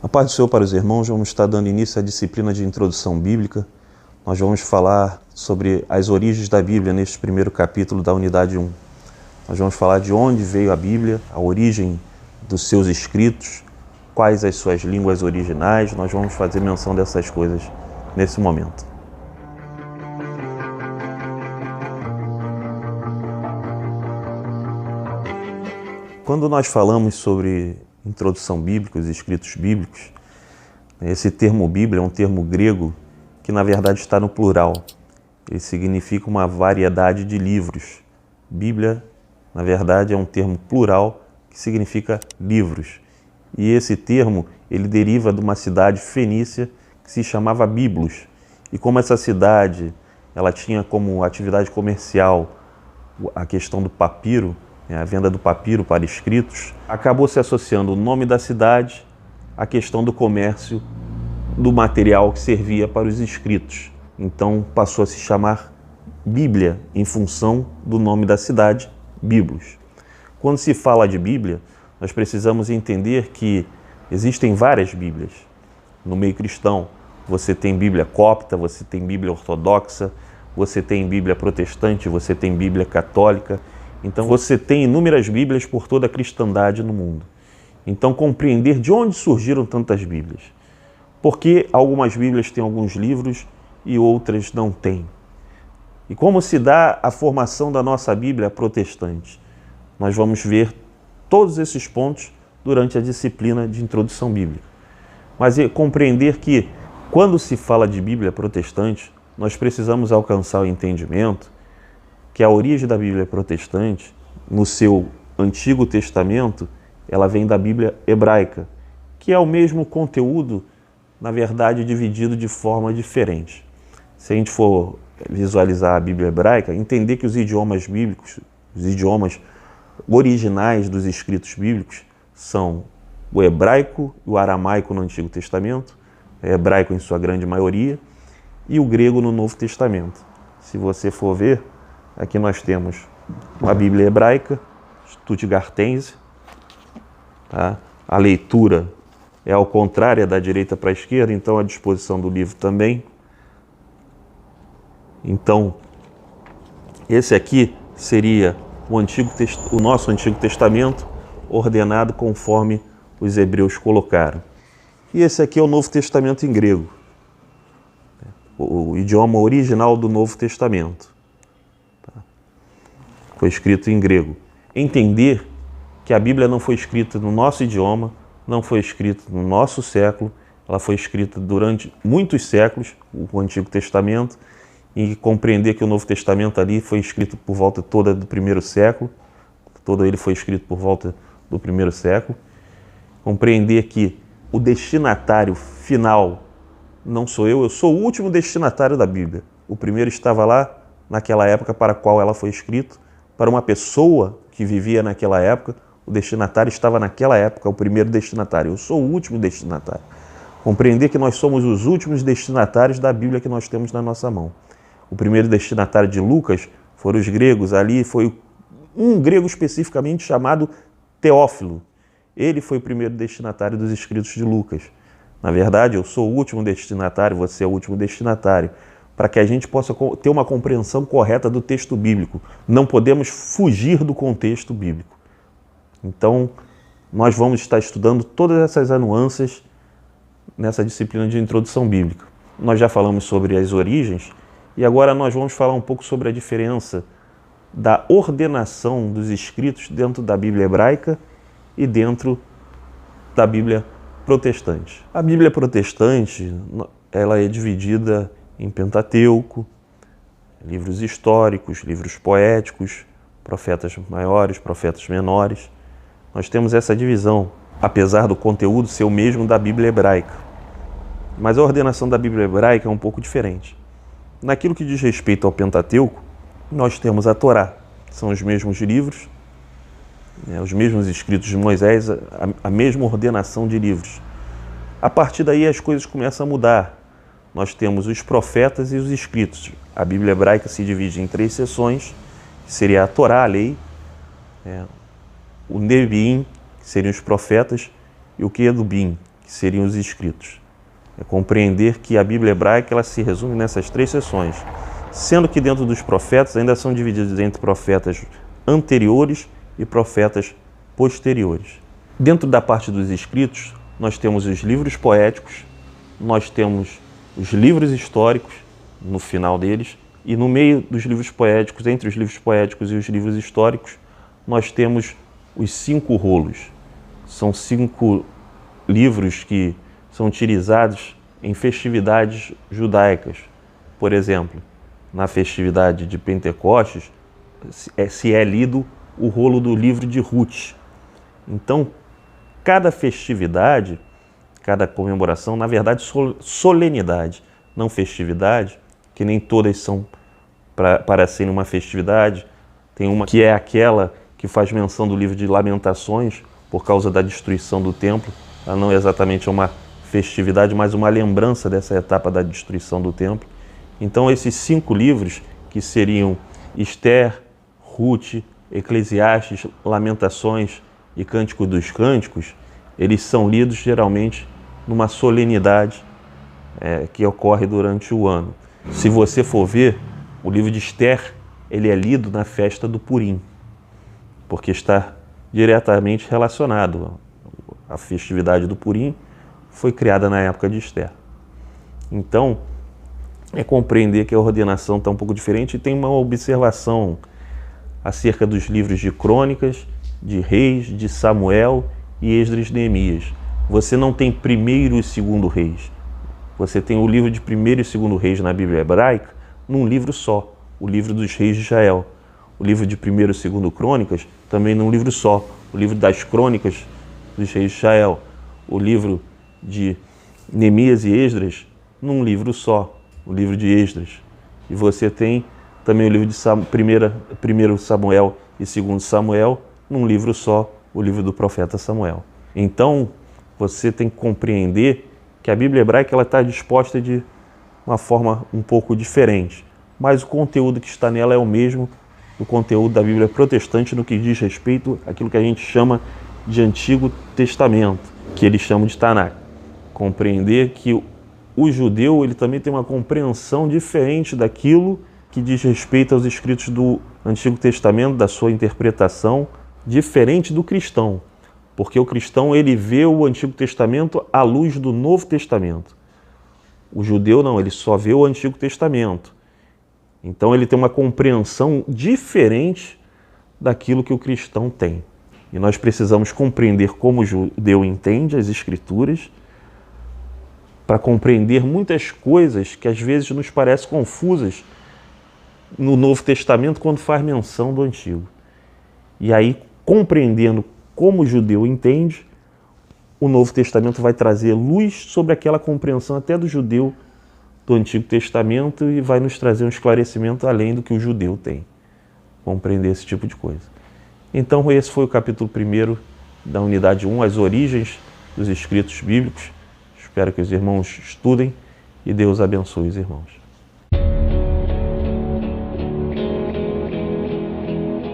A paz do Senhor para os irmãos, vamos estar dando início à disciplina de introdução bíblica. Nós vamos falar sobre as origens da Bíblia neste primeiro capítulo da unidade 1. Nós vamos falar de onde veio a Bíblia, a origem dos seus escritos, quais as suas línguas originais. Nós vamos fazer menção dessas coisas nesse momento. Quando nós falamos sobre introdução bíblica, os escritos bíblicos, esse termo Bíblia é um termo grego que na verdade está no plural. Ele significa uma variedade de livros. Bíblia, na verdade, é um termo plural que significa livros. E esse termo, ele deriva de uma cidade fenícia que se chamava Biblos. E como essa cidade, ela tinha como atividade comercial a questão do papiro, a venda do papiro para escritos, acabou se associando o nome da cidade à questão do comércio do material que servia para os escritos. Então passou a se chamar Bíblia em função do nome da cidade, Biblos. Quando se fala de Bíblia, nós precisamos entender que existem várias Bíblias. No meio cristão, você tem Bíblia copta, você tem Bíblia ortodoxa, você tem Bíblia protestante, você tem Bíblia católica. Então você tem inúmeras Bíblias por toda a cristandade no mundo. Então compreender de onde surgiram tantas Bíblias. Porque algumas Bíblias têm alguns livros e outras não têm. E como se dá a formação da nossa Bíblia protestante? Nós vamos ver todos esses pontos durante a disciplina de introdução bíblica. Mas compreender que quando se fala de Bíblia protestante, nós precisamos alcançar o entendimento que a origem da Bíblia protestante, no seu Antigo Testamento, ela vem da Bíblia hebraica, que é o mesmo conteúdo, na verdade, dividido de forma diferente. Se a gente for visualizar a Bíblia hebraica, entender que os idiomas bíblicos, os idiomas originais dos escritos bíblicos, são o hebraico e o aramaico no Antigo Testamento, o hebraico em sua grande maioria, e o grego no Novo Testamento. Se você for ver, aqui nós temos a Bíblia hebraica, Stuttgartense, tá? A leitura é ao contrário, da direita para a esquerda, então a disposição do livro também. Então, esse aqui seria o nosso Antigo Testamento, ordenado conforme os hebreus colocaram. E esse aqui é o Novo Testamento em grego, o idioma original do Novo Testamento. Foi escrito em grego. Entender que a Bíblia não foi escrita no nosso idioma, não foi escrita no nosso século, ela foi escrita durante muitos séculos, o Antigo Testamento, e compreender que o Novo Testamento ali foi escrito por volta toda do primeiro século, todo ele foi escrito por volta do primeiro século. Compreender que o destinatário final não sou eu sou o último destinatário da Bíblia. O primeiro estava lá naquela época para a qual ela foi escrita. Para uma pessoa que vivia naquela época, o destinatário estava naquela época, o primeiro destinatário. Eu sou o último destinatário. Compreender que nós somos os últimos destinatários da Bíblia que nós temos na nossa mão. O primeiro destinatário de Lucas foram os gregos. Ali foi um grego especificamente chamado Teófilo. Ele foi o primeiro destinatário dos escritos de Lucas. Na verdade, eu sou o último destinatário, você é o último destinatário, para que a gente possa ter uma compreensão correta do texto bíblico. Não podemos fugir do contexto bíblico. Então, nós vamos estar estudando todas essas nuances nessa disciplina de introdução bíblica. Nós já falamos sobre as origens e agora nós vamos falar um pouco sobre a diferença da ordenação dos escritos dentro da Bíblia hebraica e dentro da Bíblia protestante. A Bíblia protestante, ela é dividida em Pentateuco, livros históricos, livros poéticos, profetas maiores, profetas menores. Nós temos essa divisão, apesar do conteúdo ser o mesmo da Bíblia hebraica. Mas a ordenação da Bíblia hebraica é um pouco diferente. Naquilo que diz respeito ao Pentateuco, nós temos a Torá, que são os mesmos livros, os mesmos escritos de Moisés, a mesma ordenação de livros. A partir daí as coisas começam a mudar. Nós temos os profetas e os escritos. A Bíblia hebraica se divide em 3 seções, que seria a Torá, a lei, o Neviim, que seriam os profetas, e o Quedubim, que seriam os escritos. É compreender que a Bíblia hebraica ela se resume nessas 3 seções, sendo que dentro dos profetas ainda são divididos entre profetas anteriores e profetas posteriores. Dentro da parte dos escritos, nós temos os livros poéticos, nós temos os livros históricos no final deles, e no meio dos livros poéticos, entre os livros poéticos e os livros históricos, nós temos os 5 rolos. São 5 livros que são utilizados em festividades judaicas. Por exemplo, na festividade de Pentecostes, se é lido o rolo do livro de Ruth. Então, cada festividade, cada comemoração, na verdade, solenidade, não festividade, que nem todas são para serem uma festividade. Tem uma que é aquela que faz menção do livro de Lamentações, por causa da destruição do templo. Ela não é exatamente uma festividade, mas uma lembrança dessa etapa da destruição do templo. Então, esses 5 livros, que seriam Esther, Ruth, Eclesiastes, Lamentações e Cântico dos Cânticos, eles são lidos geralmente numa solenidade que ocorre durante o ano. Se você for ver, o livro de Esther, ele é lido na festa do Purim, porque está diretamente relacionado. A festividade do Purim foi criada na época de Esther. Então, é compreender que a ordenação está um pouco diferente, e tem uma observação acerca dos livros de Crônicas, de Reis, de Samuel e Esdras e Neemias. Você não tem 1º e 2º Reis. Você tem o livro de 1º e 2º Reis na Bíblia hebraica num livro só, o livro dos Reis de Israel. O livro de 1º e 2º Crônicas também num livro só, o livro das Crônicas dos Reis de Israel. O livro de Neemias e Esdras num livro só, o livro de Esdras. E você tem também o livro de 1º Samuel e 2º Samuel num livro só, o livro do profeta Samuel. Então, você tem que compreender que a Bíblia hebraica ela está disposta de uma forma um pouco diferente, mas o conteúdo que está nela é o mesmo do conteúdo da Bíblia protestante no que diz respeito àquilo que a gente chama de Antigo Testamento, que eles chamam de Tanakh. Compreender que o judeu ele também tem uma compreensão diferente daquilo que diz respeito aos escritos do Antigo Testamento, da sua interpretação, diferente do cristão. Porque o cristão ele vê o Antigo Testamento à luz do Novo Testamento. O judeu não, ele só vê o Antigo Testamento. Então ele tem uma compreensão diferente daquilo que o cristão tem. E nós precisamos compreender como o judeu entende as Escrituras para compreender muitas coisas que às vezes nos parecem confusas no Novo Testamento quando faz menção do Antigo. E aí, compreendendo como o judeu entende, o Novo Testamento vai trazer luz sobre aquela compreensão até do judeu do Antigo Testamento e vai nos trazer um esclarecimento além do que o judeu tem. Compreender esse tipo de coisa. Então, esse foi o capítulo 1º da unidade 1, as origens dos escritos bíblicos. Espero que os irmãos estudem e Deus abençoe os irmãos.